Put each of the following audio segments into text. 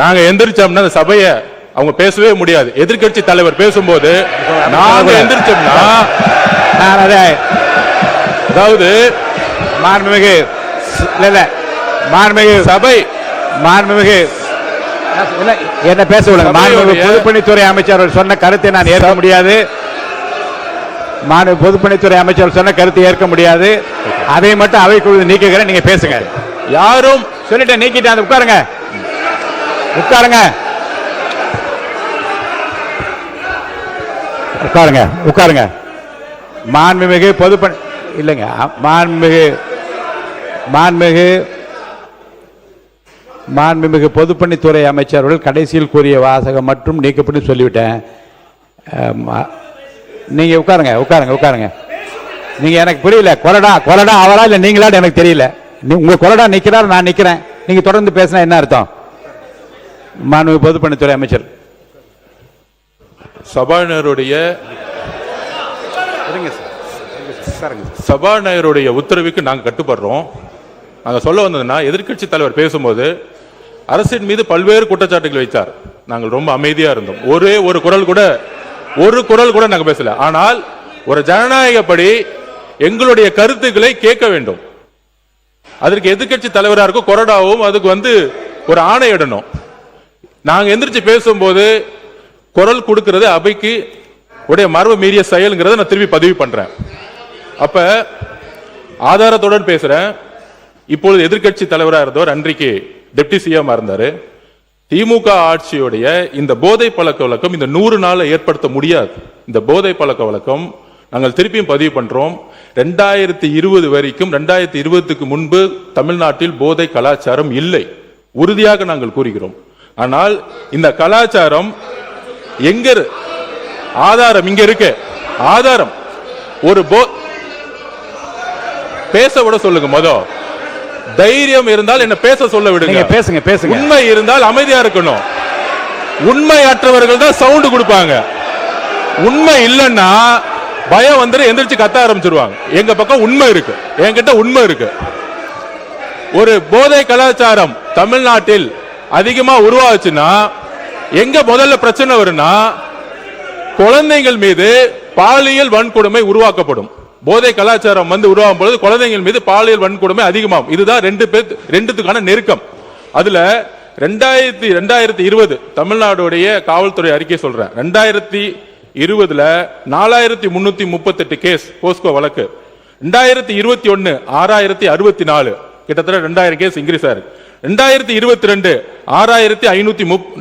நாங்க எந்திரிச்சோம்னா அந்த சபையை அவங்க பேசவே முடியாது. எதிர்க்கட்சி தலைவர் பேசும்போது நாங்க எந்திரிச்சோம்னா அதாவது மாண்புமிகு மாண்புமிகு சபை மாண்புமிகு என்ன பேச விடுங்க. மாண்புமிகு பொதுப்பணித்துறை அமைச்சர் சொன்ன கருத்தை நான் ஏற்க முடியாது. மாண்புமிகு பொதுப்பணித்துறை அமைச்சர் சொன்ன கருத்தை ஏற்க முடியாது. அதை மட்டும் அவைக்குழு நீக்குகிறேன். நீங்க பேசுங்க. யாரும் சொல்லிட்டு நீக்கிட்டு உட்காருங்க உட்காருங்க உட்காருங்க உட்காருங்க. மாண்புமிகு பொதுப்பணி இல்லைங்க. மாண்புமிகு பொதுப்பணித்துறை அமைச்சர்கள் கடைசியில் கூறிய வாசகம் மற்றும் நீக்கப்பட்டு சொல்லிவிட்டேன். நீங்க உட்காருங்க உட்காருங்க உட்காருங்க. நீங்க எனக்கு புரியல. கொறடா அவரா இல்ல நீங்களா எனக்கு தெரியல. உங்க கொறடா நிக்கிறார், நான் நிக்கிறேன். நீங்க தொடர்ந்து பேசினா என்ன அர்த்தம்? மாண்புமிகு பொதுப்பணித்துறை அமைச்சர் சபாநாயகருடைய உத்தரவுக்கு நாங்கள் கட்டுப்படுறோம். நாங்கள் சொல்ல வந்ததுன்னா, எதிர்க்கட்சி தலைவர் பேசும்போது அரசின் மீது பல்வேறு குற்றச்சாட்டுகள் வைத்தார். நாங்கள் ரொம்ப அமைதியா இருந்தோம். ஒரு குரல் கூட நாங்கள் பேசல. ஆனால் ஒரு ஜனநாயகப்படி எங்களுடைய கருத்துக்களை கேட்க வேண்டும். அதற்கு எதிர்க்கட்சி தலைவராக இருக்கும் கொறடாவும் அதுக்கு ஒரு ஆணையிடணும். நாங்க எந்திரிச்சு பேசும்போது குரல் கொடுக்கிறது அவைக்கு உடைய மரபு மீறிய செயல்ங்கிறத நான் திருப்பி பதிவு பண்றேன். அப்ப ஆதாரத்துடன் பேசுறேன். இப்பொழுது எதிர்க்கட்சி தலைவராக இருந்தவர் அன்றைக்கு டெப்டி சிஎம் இருந்தாரு. திமுக ஆட்சியுடைய இந்த போதை பழக்க வழக்கம் இந்த 100 நாள் ஏற்படுத்த முடியாது. இந்த போதை பழக்க வழக்கம் நாங்கள் திருப்பியும் பதிவு பண்றோம். 2020 வரைக்கும் 2020க்கு முன்பு தமிழ்நாட்டில் போதை கலாச்சாரம் இல்லை, உறுதியாக நாங்கள் கூறுகிறோம். ஆனால் இந்த கலாச்சாரம் எங்க ஆதாரம் இங்க இருக்கு. ஆதாரம் ஒரு பேச விட சொல்லுங்க. தைரியம் இருந்தால் என்ன பேச சொல்ல விடுங்க. பேசுங்க பேசுங்க. உண்மை இருந்தால் அமைதியா இருக்கணும். உண்மையற்றவர்கள் தான் சவுண்ட் கொடுப்பாங்க. உண்மை இல்லைன்னா பயம் எந்திரிச்சு கத்த ஆரம்பிச்சிருவாங்க. எங்க பக்கம் உண்மை இருக்கு, என்கிட்ட உண்மை இருக்கு. ஒரு போதை கலாச்சாரம் தமிழ்நாட்டில் அதிகமா உருவாச்சுன்னா எங்க முதல்ல பிரச்சனை வரும்னா, குழந்தைகள் மீது பாலியல் வன்கொடுமை உருவாக்கப்படும். போதை கலாச்சாரம் உருவாகும் பொழுது குழந்தைகள் மீது பாலியல் வன்கொடுமை அதிகமாகும். இதுதான் ரெண்டுத்துக்கான நெருக்கம். அதுல 2020 தமிழ்நாடுடைய காவல்துறை அறிக்கை சொல்றேன். 2020 4338 கேஸ் போஸ்கோ வழக்கு. 2021 6064, கிட்டத்தட்ட 2000 கேஸ் இன்க்ரீஸ் ஆயிருக்கு. 2022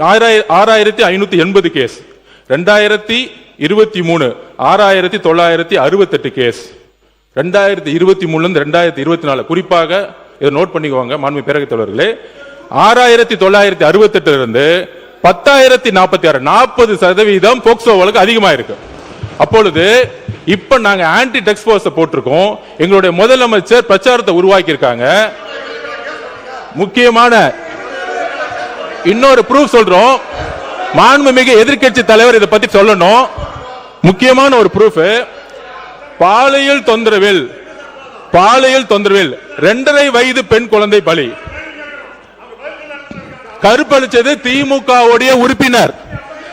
6580 கேஸ். 2023 6968 கேஸ். 2023 2024 குறிப்பாக இதை நோட் பண்ணிக்குவாங்க மாண்புமிகு பேரவைத் தலைவர்களே. 6968 இருந்து 10,046 40% போக்சோ வழக்கு அதிகமா இருக்கு. அப்பொழுது இப்ப நாங்க ஆன்டி ட்ரக்ஸ் போர்ஸ் போட்டிருக்கோம். எங்களுடைய முதலமைச்சர் பிரச்சாரத்தை உருவாக்கி இருக்காங்க. முக்கியமான இன்னொரு ப்ரூஃப் சொல்றோம். மாண்புமிகு எதிர்க்கட்சி தலைவர் இதை பத்தி சொல்லணும். முக்கியமான ஒரு ப்ரூஃப், பாலியல் தொந்தரவில் 2.5 வயது பெண் குழந்தை பலி. கற்பழிச்சது திமுக உறுப்பினர்.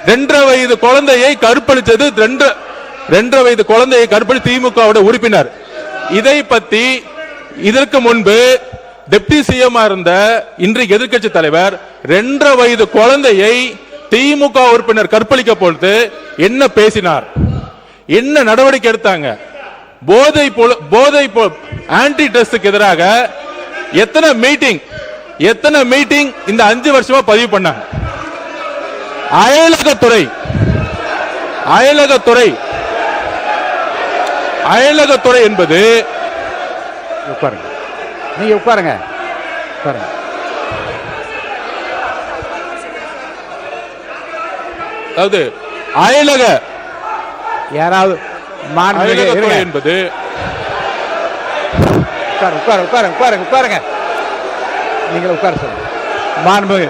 2.5 வயது குழந்தையை கற்பழிச்சது 2.5 வயது குழந்தையை கற்பழி திமுக உறுப்பினர். இதை பத்தி இதற்கு முன்பு டெப்டி சிஎம் இருந்த இன்றைக்கு எதிர்க்கட்சி தலைவர் 2.5 வயது குழந்தையை திமுக உறுப்பினர் கற்பழிக்க பொழுது என்ன பேசினார், என்ன நடவடிக்கை எடுத்தாங்க? போதை ஆன்டி ட்ரக்ஸ்க்கு எதிராக எத்தனை மீட்டிங் இந்த 5 வருஷமா பதிவு பண்ணாங்க. அயலகத்துறை என்பது நீங்க உட்காருங்க. அதாவது அயலக யாராவது என்பது உட்காருங்க. நீங்க உட்கார சொல்லுங்க. மாண்புமிகு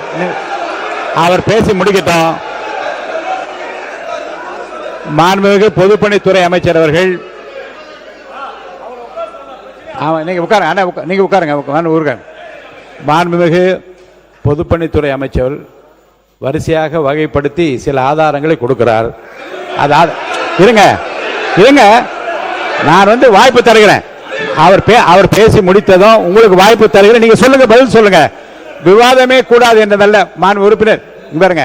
அவர் பேசி முடிக்கட்டும். மாண்புமிகு பொதுப்பணித்துறை அமைச்சர் அவர்கள் நீங்க உட்காருங்க. நீங்க உட்காருங்க. மாண்புமிகு பொதுப்பணித்துறை அமைச்சர் வரிசையாக வகைப்படுத்தி சில ஆதாரங்களை கொடுக்கிறார். இருங்க இருங்க, நான் வாய்ப்பு தருகிறேன். அவர் பேசி முடித்ததும் உங்களுக்கு வாய்ப்பு தருகிறேன். நீங்க சொல்லுங்க, பதில் சொல்லுங்க. விவாதமே கூடாது என்றதல்ல. மாண்பு உறுப்பினர் பாருங்க,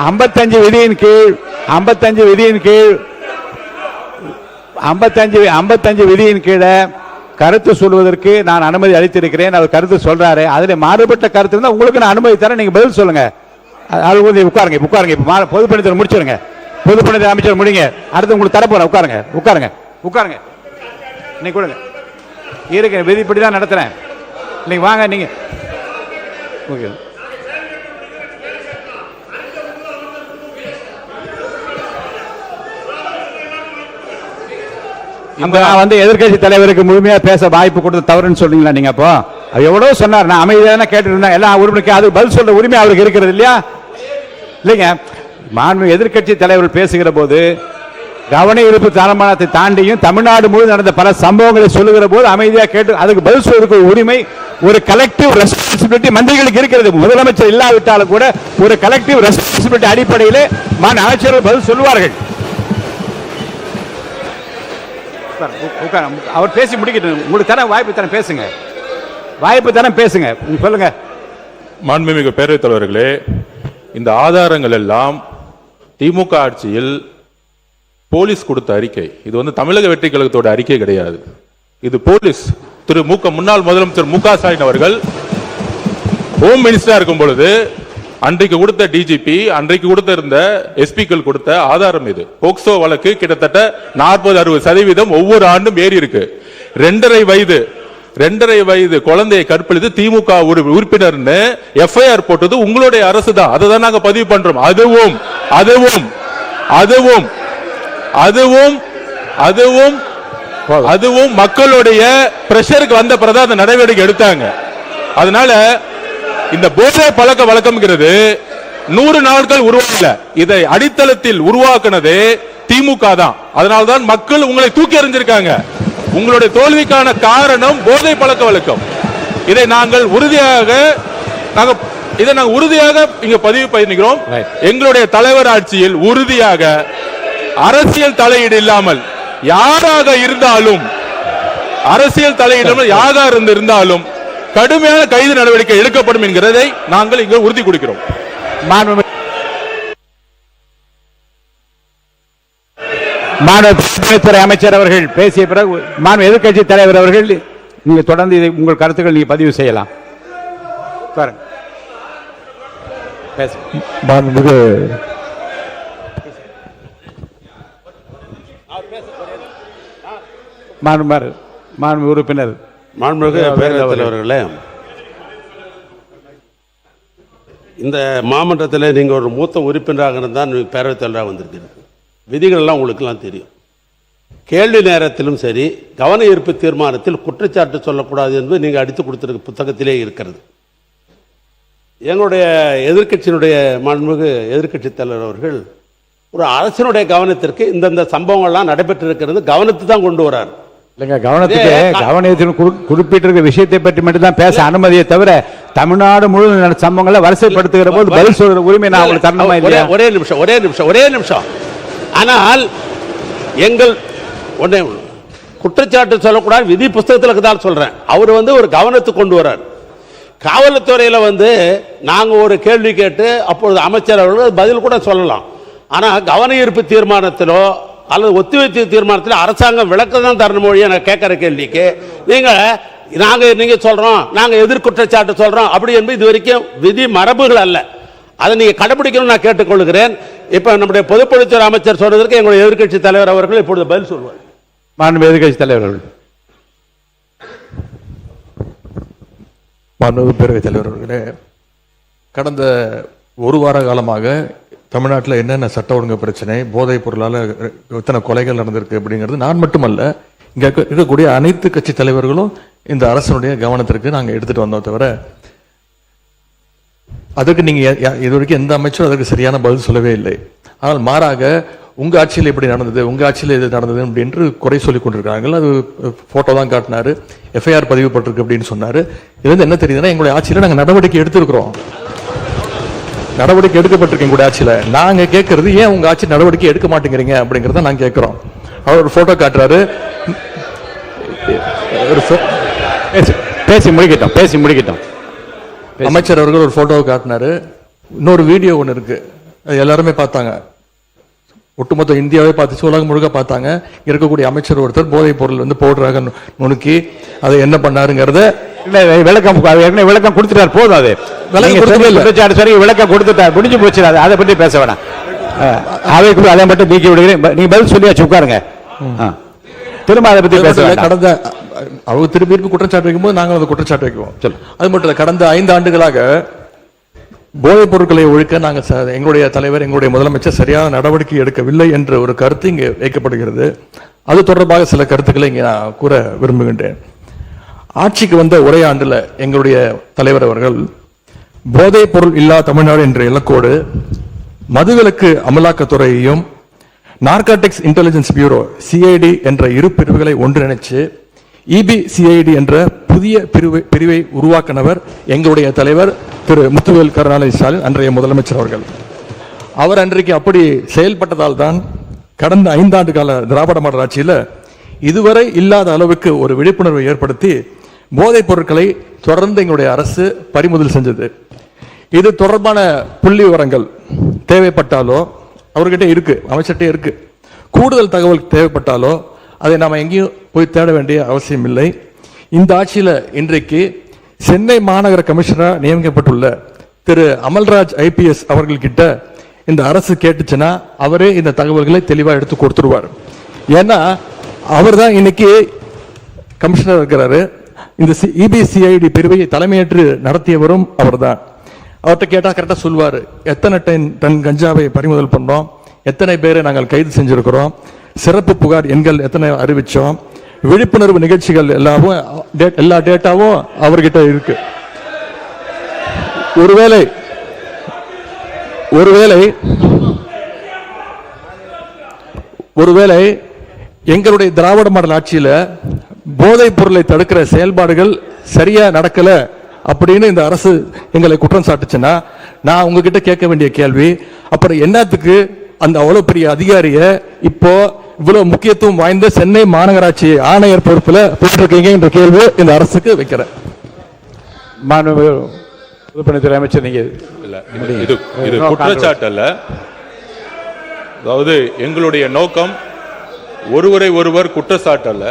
55 விதியின் கீழ் 55 விதியின் கீழே கருத்து சொல்வதற்கு நான் அனுமதி அளித்திருக்கிறேன். அவர் கருத்து சொல்றாரு, அதுல மாறுபட்ட கருத்து இருந்தா உங்களுக்கு நான் அனுமதி தரேன். நீங்க பதில் சொல்லுங்க. உட்காருங்க உட்காருங்க. இப்ப பொதுப்பணித்துறை முடிச்சிருங்க. பொதுப்பணித்துறை அமைச்சர் முடிங்க. அடுத்து உங்களுக்கு தரப்போறேன். உட்காருங்க உட்காருங்க உட்காருங்க. நீங்க கொடுங்க. இருக்க விதிப்படி தான் நடத்துறேன். நீங்க வாங்க. நீங்க ஓகே. நான் எதிர்கட்சி தலைவருக்கு முழுமையா பேச வாய்ப்பு கொடுத்து தவறுன்னு சொல்றீங்களா நீங்க? அப்போ எவ்வளவு சொன்னார், நான் அமைதியான கேட்டு இருந்தேன். எல்லாம் உறுப்பினருக்கு அது பதில் சொல்ற உரிமை அவருக்கு இருக்கிறது இல்லையா? இல்லைங்க, மாண்பு எதிர்கட்சி தலைவர் பேசுகிற போது கவன ஈர்ப்பு தீர்மானத்தை தாண்டியும் தமிழ்நாடு முழுவதும் நடந்த பல சம்பவங்களை சொல்லுகிற போது அமைதியாக கேட்டு அதுக்கு பதில் சொல்வதற்கு உரிமை ஒரு கலெக்டிவ் ரெஸ்பான்சிபிலிட்டி மந்திரிகளுக்கு இருக்கிறது. முதலமைச்சர் இல்லாவிட்டாலும் கூட ஒரு கலெக்டிவ் ரெஸ்பான்சிபிலிட்டி அடிப்படையில் அமைச்சர்கள் பதில் சொல்லுவார்கள். அவர் பேசி முடிக்கட்டும். உங்களுக்கு தர வாய்ப்பு தர பேசுங்க. வாய்ப்பு தர பேசுங்க. சொல்லுங்க. மாண்புமிகு பேரவைத் தலைவர்களே, இந்த ஆதாரங்கள் எல்லாம் திமுக ஆட்சியில் போலீஸ் கொடுத்த அறிக்கை. இது தமிழக வெற்றி கழகத்தோட அறிக்கை கிடையாது. இது போலீஸ் முன்னாள் முதலமைச்சர் மு க ஸ்டாலின் அவர்கள் ஹோம் மினிஸ்டரா இருக்கும் பொழுது அன்றைக்கு கொடுத்த டிஜிபி, அன்றைக்கு கொடுத்த இருந்த எஸ்பிக்கள் கொடுத்த ஆதாரம். இது போக்சோ வழக்கு கிட்டத்தட்ட 40-60% ஒவ்வொரு ஆண்டும் ஏறி இருக்கு. 2.5 வயது குழந்தையை கற்பழித்து திமுக உறுப்பினர் எஃப்ஐஆர் போட்டது உங்களுடைய அரசு தான். அதை தான் நாங்க பதிவு பண்றோம். அதுவும் அதுவும் அதுவும் அதுவும் அதுவும் அதுவும் மக்களுடைய பிரஷருக்கு வந்த பிறகு அந்த நடவடிக்கை எடுத்தாங்க. அதனால இந்த போதை பழக்க வழக்கம்ங்கிறது 100 நாட்கள் உருவாக்கல. இதை அடித்தளத்தில் உருவாக்குனது திமுக தான். அதனால்தான் மக்கள் உங்களை தூக்கி எறிஞ்சிருக்காங்க. உங்களுடைய தோல்விக்கான காரணம் போதை பழக்க வழக்கம். இதை நாங்கள் உறுதியாக இங்க பதிவு பண்ணிக்கிறோம். எங்களுடைய தலைவர் ஆட்சியில் உறுதியாக அரசியல் தலையீடு இல்லாமல் யாராக இருந்தாலும் கடுமையான கைது நடவடிக்கை எடுக்கப்படும் என்கிறதை நாங்கள் இங்கு உறுதி கொடுக்கிறோம். மாநிலத்துறை அமைச்சர் அவர்கள் பேசிய பிறகு மாநில எதிர்கட்சி தலைவர் அவர்கள் நீங்க தொடர்ந்து உங்கள் கருத்துக்கள் நீங்க பதிவு செய்யலாம். உறுப்பினர் மாண்புமிகு பேரவைத் தலைவர்களே, இந்த மாமன்றத்தில் நீங்கள் ஒரு மூத்த உறுப்பினராக இருந்தால் பேரவைத் தலைவராக வந்திருக்கிறது. விதிகள் எல்லாம் உங்களுக்கெல்லாம் தெரியும். கேள்வி நேரத்திலும் சரி, கவன ஈர்ப்பு தீர்மானத்தில் குற்றச்சாட்டு சொல்லக்கூடாது என்று நீங்கள் அடித்து கொடுத்திருக்க புத்தகத்திலே இருக்கிறது. எங்களுடைய எதிர்கட்சியினுடைய மாண்புமிகு எதிர்கட்சி தலைவர் அவர்கள் ஒரு அரசினுடைய கவனத்திற்கு இந்தந்த சம்பவங்கள்லாம் நடைபெற்றிருக்கிறது கவனத்தை தான் கொண்டு வரார். இல்லைங்க, கவனத்தில் குறிப்பிட்டிருக்க விஷயத்தை பற்றி மட்டும்தான் பேச அனுமதியை தவிர தமிழ்நாடு முழு சம்பவங்களை வரிசைப்படுத்துகிற போது பதில் சொல்ற உரிமை நான் உங்களுக்கு தரணுமா இல்லையா? ஒரே நிமிஷம். ஆனால் எங்கள் குற்றச்சாட்டு சொல்லக்கூடாது, விதி புஸ்தகத்தில் தான் சொல்றேன். அவர் ஒரு கவனத்துக்கு கொண்டு வர்றார். காவல்துறையில் நாங்கள் ஒரு கேள்வி கேட்டு அப்பொழுது அமைச்சர் அவர்கள் பதில் கூட சொல்லலாம். ஆனால் கவன ஈர்ப்பு தீர்மானத்திலோ அல்லது ஒத்திவைப்பு தீர்மானத்தில் அரசாங்கம் விளக்கம் தான் தரணும் மொழியை நான் கேட்கிற கேள்விக்கு நீங்க சொல்றோம், நாங்க எதிர்குற்றச்சாட்டு சொல்றோம் அப்படி என்பது இது வரைக்கும் விதி மரபுகள் அல்ல. அதை நீங்க கடைபிடிக்கணும் நான் கேட்டுக்கொள்கிறேன். இப்ப நம்முடைய பொதுப்பணித்துறை அமைச்சர் சொன்னதற்கு எங்களுடைய எதிர்கட்சி தலைவர் அவர்கள் இப்பொழுது பதில் சொல்வார். மாண்புமிகு எதிர்கட்சி தலைவர்கள். மாண்புமிகு பேரவைத் தலைவர்களே, கடந்த ஒரு வார காலமாக தமிழ்நாட்டில் என்னென்ன சட்ட ஒழுங்கு பிரச்சனை, போதைப் பொருளால் எத்தனை கொலைகள் நடந்திருக்கு அப்படிங்கிறது நான் மட்டுமல்ல, இங்கே இருக்கக்கூடிய அனைத்து கட்சி தலைவர்களும் இந்த அரசனுடைய கவனத்திற்கு நாங்கள் எடுத்துட்டு வந்தோம். தவிர அதுக்கு நீங்கள் இது வரைக்கும் எந்த அமைச்சரும் அதற்கு சரியான பதில் சொல்லவே இல்லை. ஆனால் மாறாக உங்கள் ஆட்சியில் எப்படி நடந்தது, உங்கள் ஆட்சியில் எது நடந்தது அப்படின்னு குறை சொல்லி கொண்டிருக்காங்க. அது ஃபோட்டோ தான் காட்டினாரு, எஃப்ஐஆர் பதிவுப்பட்டிருக்கு அப்படின்னு சொன்னார். இது என்ன தெரியுதுன்னா எங்களுடைய ஆட்சியில் நாங்கள் நடவடிக்கை எடுத்திருக்கிறோம். நடவடிக்கை எடுக்கப்பட்டிருக்க கூட ஆட்சியில நாங்க கேட்கறது ஏன் உங்க ஆட்சி நடவடிக்கை எடுக்க மாட்டேங்கிறீங்க அப்படிங்கறத நாங்க கேட்கிறோம். அவர் ஒரு போட்டோ காட்டுறாரு. பேசி முடிக்கட்டும். அமைச்சர் அவர்கள் ஒரு போட்டோவை காட்டினாரு. இன்னொரு வீடியோ ஒன்று இருக்கு, அது எல்லாருமே பார்த்தாங்க. ஒட்டுமொத்த இந்தியாவே பார்த்துச்சு, உலகம் முழுக்க பார்த்தாங்க. இருக்கக்கூடிய அமைச்சர் ஒருத்தர் போதைப் பொருள் வந்து பவுடராக நுணுக்கி அதை என்ன பண்ணாருங்கிறத விளக்கம் கொடுத்துட்டாரு. போதும், அது விளக்கம் கொடுத்துட்டார், முடிஞ்சு போச்சு. அதை பற்றி பேச வேணாம். அவைக்குள்ள அதை மட்டும் நீக்கி விடுகிறேன். நீங்க பதில் சொல்லியாச்சு, உட்காருங்க. திரும்ப அதை பத்தி பேச கடந்த அவங்க திருப்பி குற்றச்சாட்டு வைக்கும்போது நாங்கள் அதை குற்றச்சாட்டு வைக்குவோம். அது மட்டும் இல்ல, கடந்த 5 ஆண்டுகளாக போதைப் பொருட்களை ஒழிக்க நாங்கள் எங்களுடைய தலைவர், எங்களுடைய முதலமைச்சர் சரியான நடவடிக்கை எடுக்கவில்லை என்ற ஒரு கருத்து இங்கே வைக்கப்படுகிறது. அது தொடர்பாக சில கருத்துக்களை இங்கே நான் கூற விரும்புகின்றேன். ஆட்சிக்கு வந்த ஒரே ஆண்டுல எங்களுடைய தலைவர் அவர்கள் போதைப் பொருள் இல்லா தமிழ்நாடு என்ற இலக்கோடு மதுவிலக்கு அமலாக்கத்துறையையும் நார்காட்டிக்ஸ் இன்டெலிஜென்ஸ் பியூரோ சிஐடி என்ற இரு பிரிவுகளை ஒன்றிணைச்சு இபிசிஐடி என்ற புதிய பிரிவை உருவாக்கினவர் எங்களுடைய தலைவர் திரு முத்துவேல் கருணாநிதி ஸ்டாலின், அன்றைய முதலமைச்சர் அவர்கள். அவர் அன்றைக்கு அப்படி செயல்பட்டதால் தான் கடந்த 5 ஆண்டு கால திராவிட மாடல் ஆட்சியில் இதுவரை இல்லாத அளவுக்கு ஒரு விழிப்புணர்வை ஏற்படுத்தி போதைப் பொருட்களை தொடர்ந்து எங்களுடைய அரசு பறிமுதல் செஞ்சது. இது தொடர்பான புள்ளி விவரங்கள் தேவைப்பட்டாலோ அவர்கிட்ட இருக்கு, அமைச்சர்கிட்ட இருக்கு. கூடுதல் தகவல் தேவைப்பட்டாலோ அதை நாம் எங்கேயும் போய் தேட வேண்டிய அவசியம் இல்லை. இந்த ஆட்சியில் இன்றைக்கு சென்னை மாநகர கமிஷனராக நியமிக்கப்பட்டுள்ள திரு அமல்ராஜ் IPS அவர்கள்கிட்ட இந்த அரசு கேட்டுச்சுன்னா அவரே இந்த தகவல்களை தெளிவாக எடுத்து கொடுத்துருவார். ஏன்னா அவர் தான் இன்னைக்கு கமிஷனர் இருக்கிறாரு. இந்த EBCID பிரிவை தலைமையேற்று நடத்தியவரும் அவர் தான். அவர்கிட்ட கேட்டால் கரெக்டாக சொல்வார், எத்தனை டன் கஞ்சாவை பறிமுதல் பண்ணோம், எத்தனை பேரை நாங்கள் கைது செஞ்சிருக்கிறோம், சிறப்பு புகார் எண்கள் எத்தனை அறிவிச்சோம், விழிப்புணர்வு நிகழ்ச்சிகள் எல்லா டேட்டாவும் அவர்கிட்ட இருக்கு. ஒருவேளை எங்களுடைய திராவிட மாடல் ஆட்சியில போதைப் பொருளை தடுக்கிற செயல்பாடுகள் சரியா நடக்கல அப்படின்னு இந்த அரசு எங்களை குற்றம் சாட்டுச்சுன்னா நான் உங்ககிட்ட கேட்க வேண்டிய கேள்வி, அப்புறம் என்னத்துக்கு அந்த அவ்வளவு பெரிய அதிகாரிய இப்போ இவ்வளவு முக்கியத்துவம் வாய்ந்த சென்னை மாநகராட்சி ஆணையர் பொறுப்புல போட்டிருக்கீங்க என்ற கேள்வி இந்த அரசுக்கு வைக்கிறேன். பொதுப்பணித்துறை அமைச்சர், நீங்க இது குற்றச்சாட்டு அல்ல. அதாவது எங்களுடைய நோக்கம் ஒருவரை ஒருவர் குற்றச்சாட்டு அல்ல.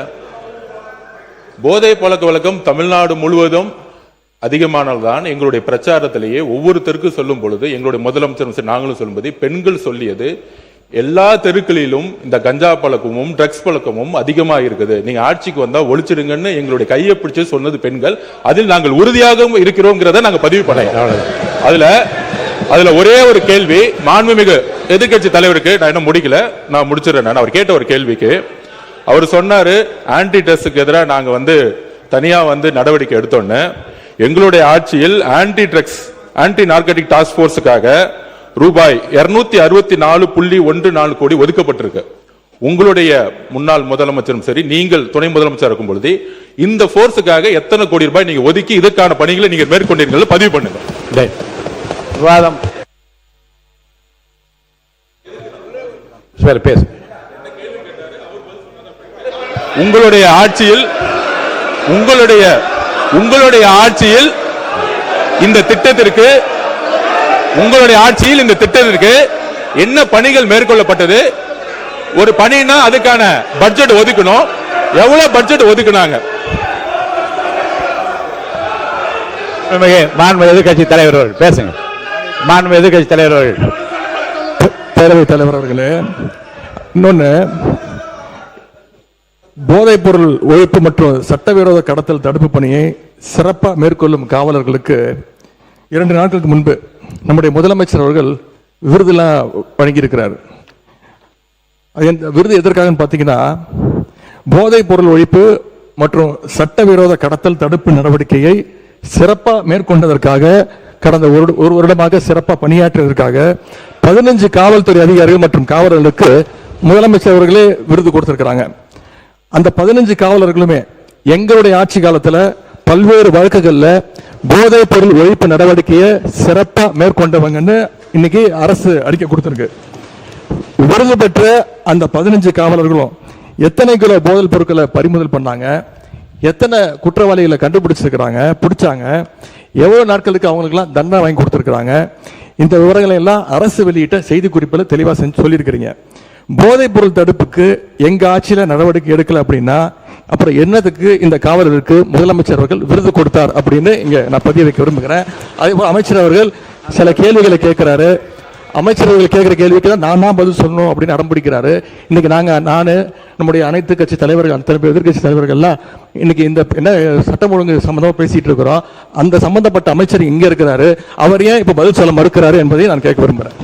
போதை பழக்க வழக்கம் தமிழ்நாடு முழுவதும் அதிகமானதுதான். எங்களுடைய பிரச்சாரத்திலேயே ஒவ்வொருத்தருக்கும் சொல்லும் பொழுது எங்களுடைய முதலமைச்சர் நாங்களும் சொல்லும்போது பெண்கள் சொல்லியது எல்லா தெருக்களிலும் இந்த கஞ்சா பழக்கமும் ட்ரக்ஸ் பழக்கமும் அதிகமா இருக்குது, நீங்க ஆட்சிக்கு வந்தா ஒழிச்சிடுங்கன்னு எங்களுடைய கையை பிடிச்சு சொன்னது பெண்கள். அதில் நாங்கள் உறுதியாக இருக்கிறோங்கிறத நாங்க பதிவு பண்ண. அதுல ஒரே ஒரு கேள்வி மாண்புமிகு எதிர்கட்சி தலைவருக்கு, நான் இன்னும் முடிக்கல, நான் முடிச்சிடறேன். அவர் கேட்ட ஒரு கேள்விக்கு அவர் சொன்னாரு, ஆன்டி ட்ரக்ஸுக்கு எதிராக நாங்க தனியா நடவடிக்கை எடுத்தோன்னு. எங்களுடைய ஆட்சியில் anti drugs anti narcotic task போர்ஸுக்காக ரூபாய் 264.14 கோடி ஒதுக்கப்பட்டிருக்கு. உங்களுடைய முன்னாள் முதலமைச்சரும் சரி, நீங்கள் துணை முதலமைச்சர் இருக்கும் பொழுது இந்த போர்ஸுக்காக எத்தனை கோடி ரூபாய் நீங்க ஒதுக்கி இதற்கான பணிகளை நீங்க மேற்கொண்டீர்கள் பதிவு பண்ணுங்க. விவாதம் பேசு. உங்களுடைய ஆட்சியில் இந்த திட்டத்திற்கு என்ன பணிகள் மேற்கொள்ளப்பட்டது? ஒரு பணினா அதுக்கான பட்ஜெட் ஒதுக்கணும். எவ்வளவு பட்ஜெட் ஒதுக்குனாங்க? மாண்பு எதிர்கட்சி தலைவர் அவர்கள் பேசுங்க. மாண்பு எதிர்கட்சி தலைவர் அவர்கள். பேரவைத் தலைவர் அவர்களே, இன்னொன்னு, போதைப் பொருள் ஒழிப்பு மற்றும் சட்டவிரோத கடத்தல் தடுப்பு பணியை சிறப்பாக மேற்கொள்ளும் காவலர்களுக்கு 2 நாட்களுக்கு முன்பு நம்முடைய முதலமைச்சர் அவர்கள் விருதுலாம் வழங்கியிருக்கிறார். விருது எதற்காக பார்த்தீங்கன்னா, போதைப் பொருள் ஒழிப்பு மற்றும் சட்டவிரோத கடத்தல் தடுப்பு நடவடிக்கையை சிறப்பாக மேற்கொண்டதற்காக, கடந்த ஒரு வருடமாக சிறப்பாக பணியாற்றியதற்காக 15 காவல்துறை அதிகாரிகள் மற்றும் காவலர்களுக்கு முதலமைச்சர் அவர்களே விருது கொடுத்திருக்கிறாங்க. அந்த 15 காவலர்களுமே எங்களுடைய ஆட்சி காலத்தில் பல்வேறு வழக்குகள்ல போதைப் பொருள் ஒழிப்பு நடவடிக்கையை சிறப்பா மேற்கொண்டவங்கன்னு இன்னைக்கு அரசு அறிக்கை கொடுத்திருக்கு. விருது பெற்ற அந்த 15 காவலர்களும் எத்தனை கிலோ போதைப் பொருட்களை பறிமுதல் பண்ணாங்க, எத்தனை குற்றவாளிகளை கண்டுபிடிச்சிருக்கிறாங்க, பிடிச்சாங்க, எவ்வளவு நாட்களுக்கு அவங்களுக்குலாம் தண்டனை வாங்கி கொடுத்துருக்காங்க, இந்த விவரங்களை எல்லாம் அரசு வெளியிட்ட செய்தி குறிப்பில் தெளிவா சொல்லியிருக்கிறீங்க. போதைப் பொருள் தடுப்புக்கு எங்க ஆட்சியில நடவடிக்கை எடுக்கல அப்படின்னா அப்புறம் என்னதுக்கு இந்த காவலருக்கு முதலமைச்சர் அவர்கள் விருது கொடுத்தார் அப்படின்னு இங்க நான் பதிய வைக்க விரும்புகிறேன். அதே போல அமைச்சர் அவர்கள் சில கேள்விகளை கேட்கிறாரு. அமைச்சர்கள் கேட்கிற கேள்விக்கு தான் நான் தான் பதில் சொல்லணும் அப்படின்னு அடம்பிடிக்கிறாரு. இன்னைக்கு நான் நம்முடைய அனைத்து கட்சி தலைவர்கள், அத்தனை பேர் எதிர்கட்சி தலைவர்கள்லாம் இன்னைக்கு இந்த என்ன சட்டம் ஒழுங்கு சம்பந்தமா பேசிட்டு இருக்கிறோம். அந்த சம்பந்தப்பட்ட அமைச்சர் இங்க இருக்கிறாரு, அவர் ஏன் இப்ப பதில் சொல்ல மறுக்கிறாரு என்பதை நான் கேட்க விரும்புகிறேன்.